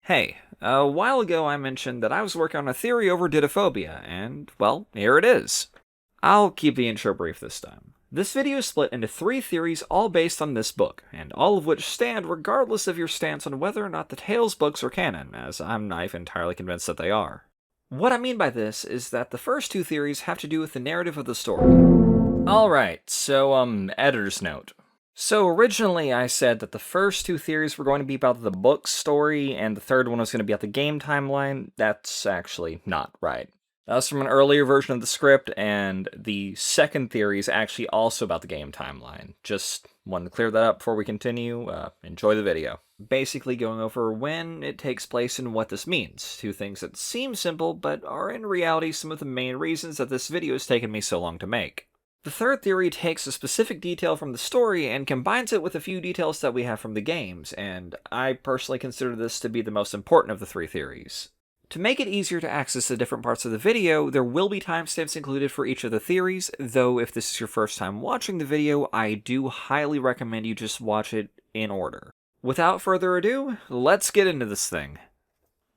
Hey, a while ago I mentioned that I was working on a theory over Dittophobia, and, well, here it is. I'll keep the intro brief this time. This video is split into 3 theories all based on this book, and all of which stand regardless of your stance on whether or not the Tales books are canon, as I'm not entirely convinced that they are. What I mean by this is that the first 2 theories have to do with the narrative of the story. Alright, so, editor's note. So originally I said that the first 2 theories were going to be about the book story, and the third one was going to be about the game timeline. That's actually not right. That was from an earlier version of the script, and the second theory is actually also about the game timeline. Just wanted to clear that up before we continue. Enjoy the video. Basically going over when it takes place and what this means. 2 things that seem simple, but are in reality some of the main reasons that this video has taken me so long to make. The third theory takes a specific detail from the story and combines it with a few details that we have from the games, and I personally consider this to be the most important of the 3 theories. To make it easier to access the different parts of the video, there will be timestamps included for each of the theories, though if this is your first time watching the video, I do highly recommend you just watch it in order. Without further ado, let's get into this thing.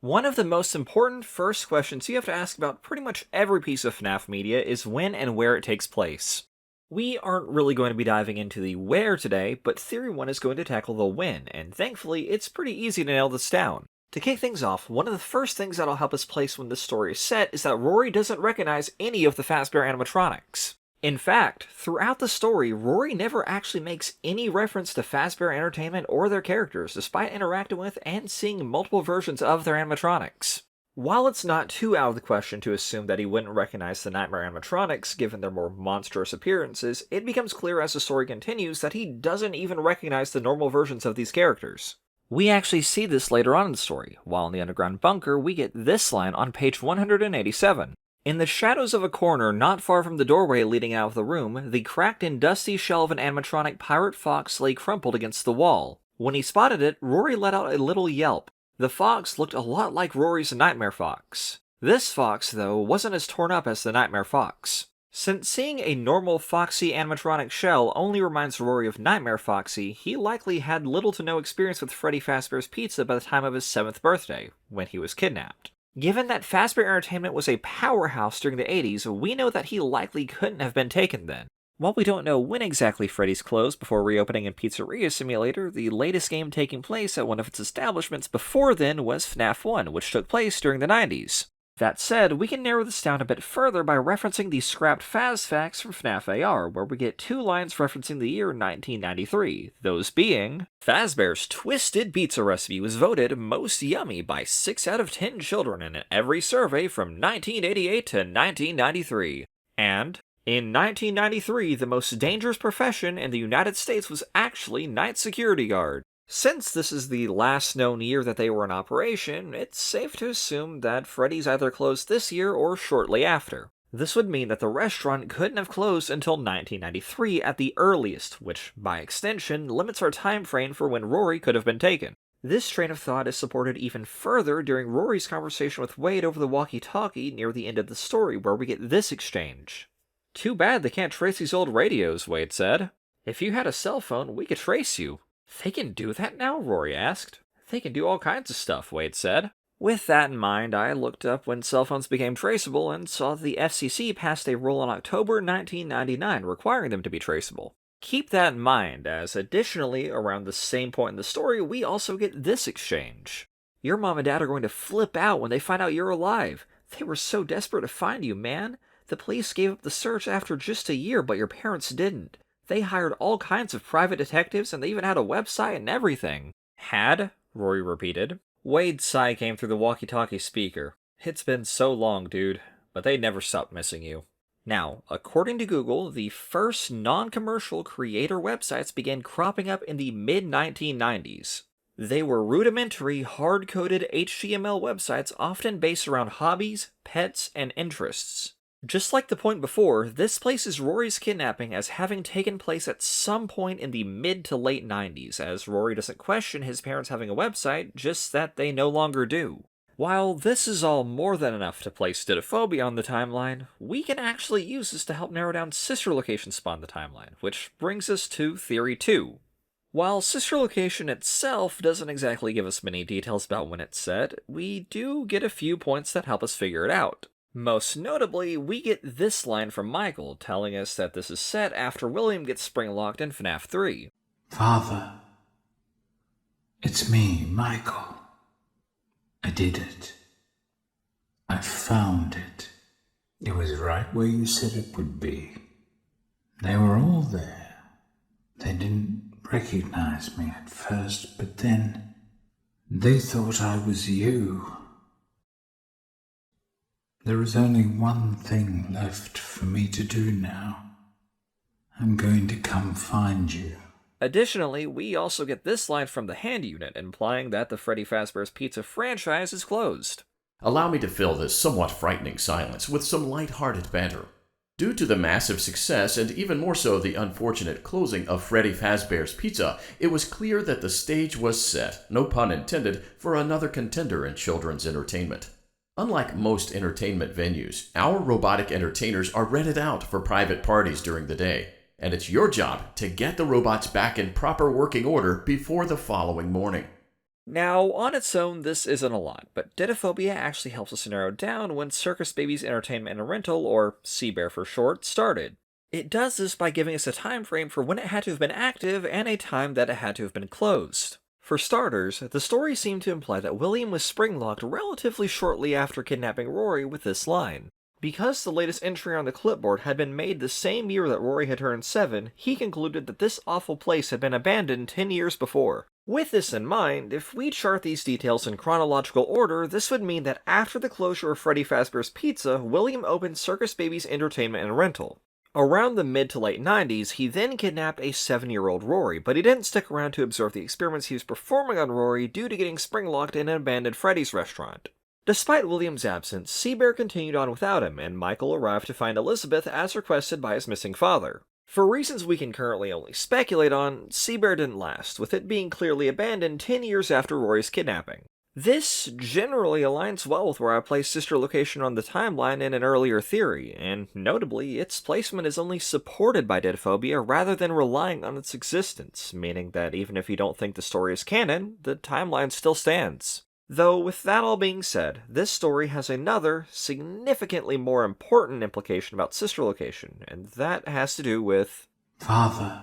One of the most important first questions you have to ask about pretty much every piece of FNaF media is when and where it takes place. We aren't really going to be diving into the where today, but Theory 1 is going to tackle the when, and thankfully it's pretty easy to nail this down. To kick things off, one of the first things that'll help us place when this story is set is that Rory doesn't recognize any of the Fazbear animatronics. In fact, throughout the story, Rory never actually makes any reference to Fazbear Entertainment or their characters, despite interacting with and seeing multiple versions of their animatronics. While it's not too out of the question to assume that he wouldn't recognize the Nightmare animatronics given their more monstrous appearances, it becomes clear as the story continues that he doesn't even recognize the normal versions of these characters. We actually see this later on in the story. While in the underground bunker, we get this line on page 187. In the shadows of a corner not far from the doorway leading out of the room, the cracked and dusty shell of an animatronic pirate fox lay crumpled against the wall. When he spotted it, Rory let out a little yelp. The fox looked a lot like Rory's Nightmare Fox. This fox, though, wasn't as torn up as the Nightmare Fox. Since seeing a normal Foxy animatronic shell only reminds Rory of Nightmare Foxy, he likely had little to no experience with Freddy Fazbear's Pizza by the time of his 7th birthday, when he was kidnapped. Given that Fazbear Entertainment was a powerhouse during the 80s, we know that he likely couldn't have been taken then. While we don't know when exactly Freddy's closed before reopening in Pizzeria Simulator, the latest game taking place at one of its establishments before then was FNaF 1, which took place during the 90s. That said, we can narrow this down a bit further by referencing the scrapped Faz facts from FNaF AR, where we get 2 lines referencing the year 1993, those being, Fazbear's Twisted Pizza Recipe was voted most yummy by 6 out of 10 children in every survey from 1988 to 1993, and, in 1993, the most dangerous profession in the United States was actually night security guard. Since this is the last known year that they were in operation, it's safe to assume that Freddy's either closed this year or shortly after. This would mean that the restaurant couldn't have closed until 1993 at the earliest, which, by extension, limits our time frame for when Rory could have been taken. This train of thought is supported even further during Rory's conversation with Wade over the walkie-talkie near the end of the story, where we get this exchange. "Too bad they can't trace these old radios," Wade said. "If you had a cell phone, we could trace you." "They can do that now?" Rory asked. "They can do all kinds of stuff," Wade said. With that in mind, I looked up when cell phones became traceable and saw that the FCC passed a rule in October 1999 requiring them to be traceable. Keep that in mind, as additionally, around the same point in the story, we also get this exchange. "Your mom and dad are going to flip out when they find out you're alive. They were so desperate to find you, man. The police gave up the search after just a year, but your parents didn't. They hired all kinds of private detectives, and they even had a website and everything." "Had?" Rory repeated. Wade's sigh came through the walkie-talkie speaker. "It's been so long, dude, but they never stopped missing you." Now, according to Google, the first non-commercial creator websites began cropping up in the mid-1990s. They were rudimentary, hard-coded HTML websites often based around hobbies, pets, and interests. Just like the point before, this places Rory's kidnapping as having taken place at some point in the mid to late 90s, as Rory doesn't question his parents having a website, just that they no longer do. While this is all more than enough to place Dittophobia on the timeline, we can actually use this to help narrow down sister location spawn the timeline, which brings us to Theory 2. While sister location itself doesn't exactly give us many details about when it's set, we do get a few points that help us figure it out. Most notably, we get this line from Michael telling us that this is set after William gets spring-locked in FNaF 3. Father, it's me, Michael. I did it. I found it. It was right where you said it would be. They were all there. They didn't recognize me at first, but then they thought I was you. There is only one thing left for me to do now. I'm going to come find you. Additionally, we also get this line from the hand unit, implying that the Freddy Fazbear's Pizza franchise is closed. Allow me to fill this somewhat frightening silence with some light-hearted banter. Due to the massive success, and even more so the unfortunate closing of Freddy Fazbear's Pizza, it was clear that the stage was set, no pun intended, for another contender in children's entertainment. Unlike most entertainment venues, our robotic entertainers are rented out for private parties during the day, and it's your job to get the robots back in proper working order before the following morning. Now, on its own, this isn't a lot, but Dittophobia actually helps us narrow down when Circus Baby's Entertainment and Rental, or CBEAR for short, started. It does this by giving us a time frame for when it had to have been active and a time that it had to have been closed. For starters, the story seemed to imply that William was spring-locked relatively shortly after kidnapping Rory with this line. Because the latest entry on the clipboard had been made the same year that Rory had turned 7, he concluded that this awful place had been abandoned 10 years before. With this in mind, if we chart these details in chronological order, this would mean that after the closure of Freddy Fazbear's Pizza, William opened Circus Baby's Entertainment and Rental. Around the mid to late 90s, he then kidnapped a 7-year-old Rory, but he didn't stick around to observe the experiments he was performing on Rory due to getting spring-locked in an abandoned Freddy's restaurant. Despite William's absence, CBEAR continued on without him, and Michael arrived to find Elizabeth as requested by his missing father. For reasons we can currently only speculate on, CBEAR didn't last, with it being clearly abandoned 10 years after Rory's kidnapping. This generally aligns well with where I placed sister location on the timeline in an earlier theory, and notably, its placement is only supported by Dittophobia rather than relying on its existence, meaning that even if you don't think the story is canon, the timeline still stands. Though, with that all being said, this story has another, significantly more important implication about sister location, and that has to do with... Father.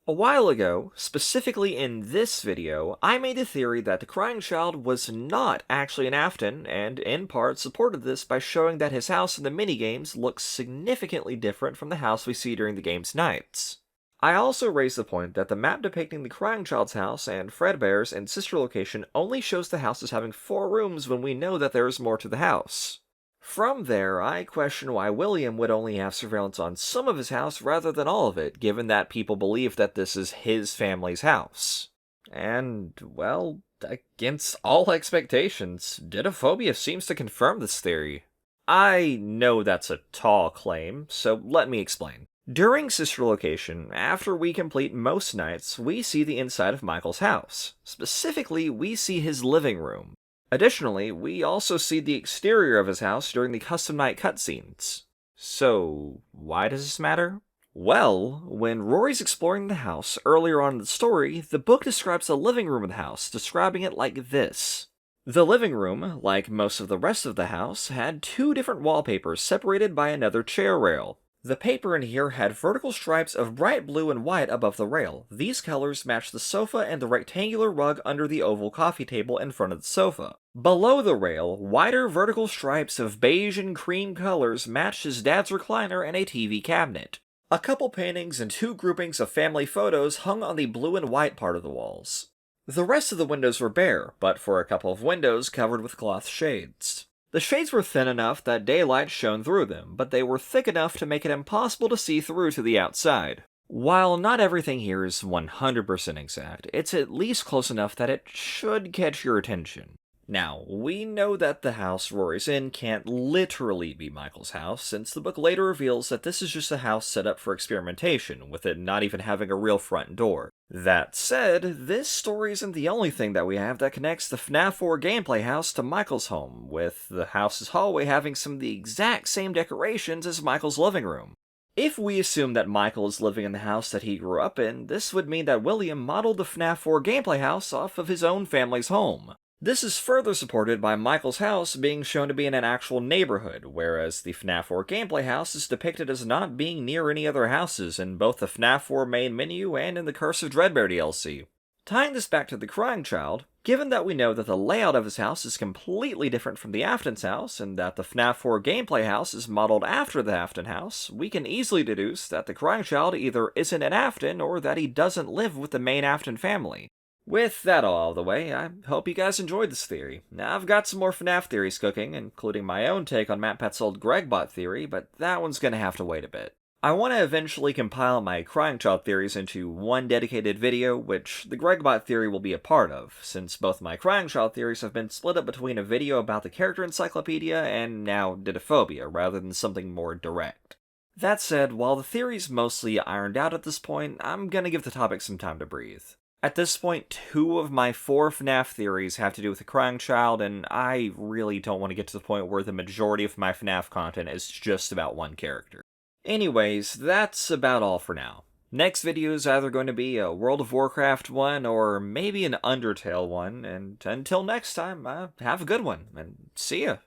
A while ago, specifically in this video, I made the theory that the crying child was not actually an Afton, and in part supported this by showing that his house in the minigames looks significantly different from the house we see during the game's nights. I also raised the point that the map depicting the crying child's house and Fredbear's and sister location only shows the house as having 4 rooms when we know that there is more to the house. From there, I question why William would only have surveillance on some of his house rather than all of it, given that people believe that this is his family's house. And, well, against all expectations, Dittophobia seems to confirm this theory. I know that's a tall claim, so let me explain. During sister location, after we complete most nights, we see the inside of Michael's house. Specifically, we see his living room. Additionally, we also see the exterior of his house during the custom night cutscenes. So, why does this matter? Well, when Rory's exploring the house earlier on in the story, the book describes the living room of the house, describing it like this. The living room, like most of the rest of the house, had 2 different wallpapers separated by another chair rail. The paper in here had vertical stripes of bright blue and white above the rail. These colors matched the sofa and the rectangular rug under the oval coffee table in front of the sofa. Below the rail, wider vertical stripes of beige and cream colors matched his dad's recliner and a TV cabinet. A couple paintings and 2 groupings of family photos hung on the blue and white part of the walls. The rest of the windows were bare, but for a couple of windows covered with cloth shades. The shades were thin enough that daylight shone through them, but they were thick enough to make it impossible to see through to the outside. While not everything here is 100% exact, it's at least close enough that it should catch your attention. Now, we know that the house Rory's in can't literally be Michael's house, since the book later reveals that this is just a house set up for experimentation, with it not even having a real front door. That said, this story isn't the only thing that we have that connects the FNaF 4 gameplay house to Michael's home, with the house's hallway having some of the exact same decorations as Michael's living room. If we assume that Michael is living in the house that he grew up in, this would mean that William modeled the FNaF 4 gameplay house off of his own family's home. This is further supported by Michael's house being shown to be in an actual neighborhood, whereas the FNaF 4 gameplay house is depicted as not being near any other houses in both the FNaF 4 main menu and in the Curse of Dreadbear DLC. Tying this back to the Crying Child, given that we know that the layout of his house is completely different from the Afton's house, and that the FNaF 4 gameplay house is modeled after the Afton house, we can easily deduce that the Crying Child either isn't an Afton or that he doesn't live with the main Afton family. With that all out of the way, I hope you guys enjoyed this theory. Now, I've got some more FNaF theories cooking, including my own take on MattPat's old Gregbot theory, but that one's gonna have to wait a bit. I want to eventually compile my Crying Child theories into one dedicated video, which the Gregbot theory will be a part of, since both my Crying Child theories have been split up between a video about the character encyclopedia and now Dittophobia, rather than something more direct. That said, while the theory's mostly ironed out at this point, I'm gonna give the topic some time to breathe. At this point, 2 of my 4 FNaF theories have to do with the Crying Child, and I really don't want to get to the point where the majority of my FNaF content is just about one character. Anyways, that's about all for now. Next video is either going to be a World of Warcraft one, or maybe an Undertale one, and until next time, have a good one, and see ya!